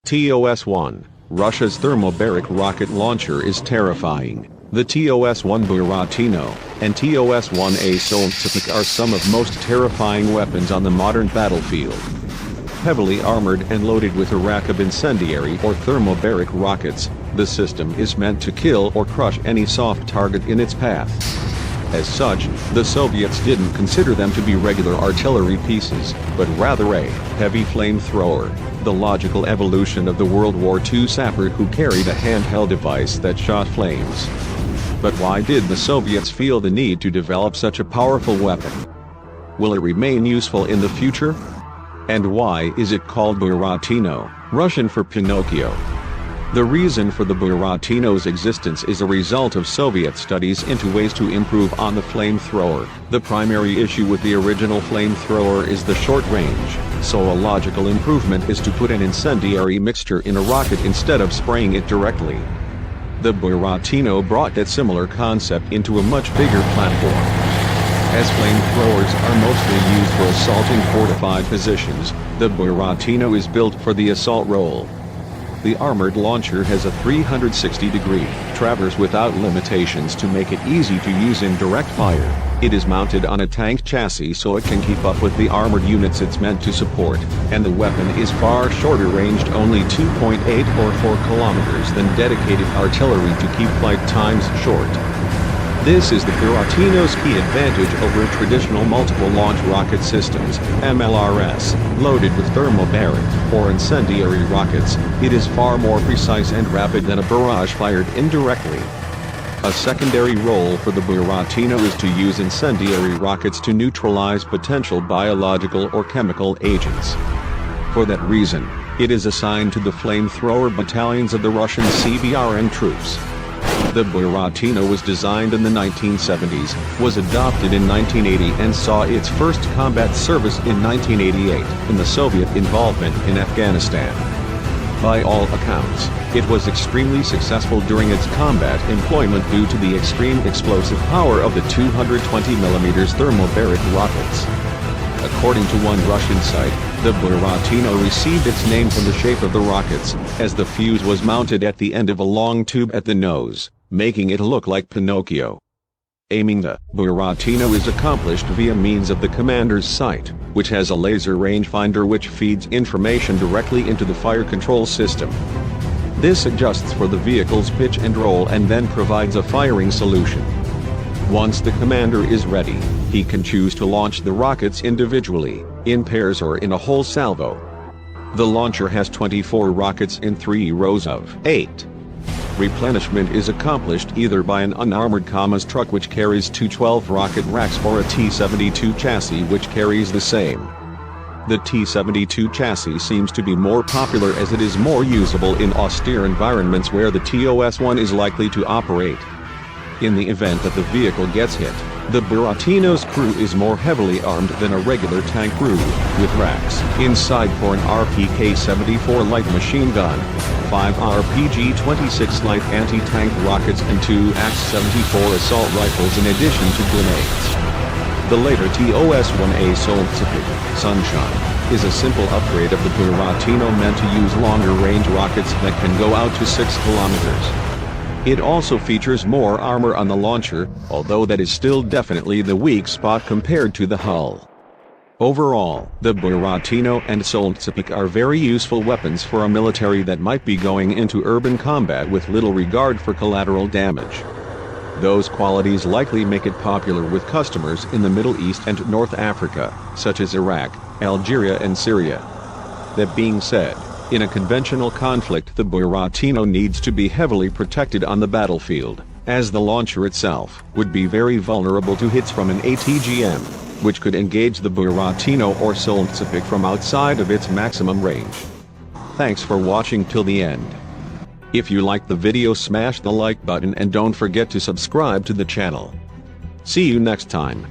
TOS-1, Russia's thermobaric rocket launcher is terrifying. The TOS-1 Buratino and TOS-1A Solntsepek are some of most terrifying weapons on the modern battlefield. Heavily armored and loaded with a rack of incendiary or thermobaric rockets, the system is meant to kill or crush any soft target in its path. As such, the Soviets didn't consider them to be regular artillery pieces, but rather a heavy flamethrower, the logical evolution of the World War II sapper who carried a handheld device that shot flames. But why did the Soviets feel the need to develop such a powerful weapon? Will it remain useful in the future? And why is it called Buratino, Russian for Pinocchio? The reason for the Buratino's existence is a result of Soviet studies into ways to improve on the flamethrower. The primary issue with the original flamethrower is the short range, so a logical improvement is to put an incendiary mixture in a rocket instead of spraying it directly. The Buratino brought that similar concept into a much bigger platform. As flamethrowers are mostly used for assaulting fortified positions, the Buratino is built for the assault role. The armored launcher has a 360-degree traverse without limitations to make it easy to use in direct fire. It is mounted on a tank chassis so it can keep up with the armored units it's meant to support, and the weapon is far shorter ranged, only 2.8 or 4 kilometers than dedicated artillery to keep flight times short. This is the Buratino's key advantage over traditional multiple launch rocket systems, MLRS, loaded with thermobaric or incendiary rockets. It is far more precise and rapid than a barrage fired indirectly. A secondary role for the Buratino is to use incendiary rockets to neutralize potential biological or chemical agents. For that reason, it is assigned to the flamethrower battalions of the Russian CBRN troops. The Buratino was designed in the 1970s, was adopted in 1980 and saw its first combat service in 1988 in the Soviet involvement in Afghanistan. By all accounts, it was extremely successful during its combat employment due to the extreme explosive power of the 220mm thermobaric rockets. According to one Russian site, the Buratino received its name from the shape of the rockets, as the fuse was mounted at the end of a long tube at the nose, making it look like Pinocchio. Aiming the Buratino is accomplished via means of the commander's sight, which has a laser rangefinder which feeds information directly into the fire control system. This adjusts for the vehicle's pitch and roll and then provides a firing solution. Once the commander is ready, he can choose to launch the rockets individually, in pairs or in a whole salvo. The launcher has 24 rockets in 3 rows of 8. Replenishment is accomplished either by an unarmored Kamaz truck which carries 2 12-rocket racks or a T-72 chassis which carries the same. The T-72 chassis seems to be more popular as it is more usable in austere environments where the TOS-1 is likely to operate. In the event that the vehicle gets hit, the Buratino's crew is more heavily armed than a regular tank crew, with racks inside for an RPK-74 light machine gun, 5 RPG-26 light anti-tank rockets and 2 AX-74 assault rifles in addition to grenades. The later TOS-1A Solntsepek, Sunshine, is a simple upgrade of the Buratino meant to use longer-range rockets that can go out to 6 kilometers. It also features more armor on the launcher, although that is still definitely the weak spot compared to the hull. Overall, the Buratino and Solntsepek are very useful weapons for a military that might be going into urban combat with little regard for collateral damage. Those qualities likely make it popular with customers in the Middle East and North Africa, such as Iraq, Algeria and Syria. That being said, in a conventional conflict the Buratino needs to be heavily protected on the battlefield, as the launcher itself would be very vulnerable to hits from an ATGM, which could engage the Buratino or Solntsepek from outside of its maximum range. Thanks for watching till the end. If you liked the video, smash the like button and don't forget to subscribe to the channel. See you next time.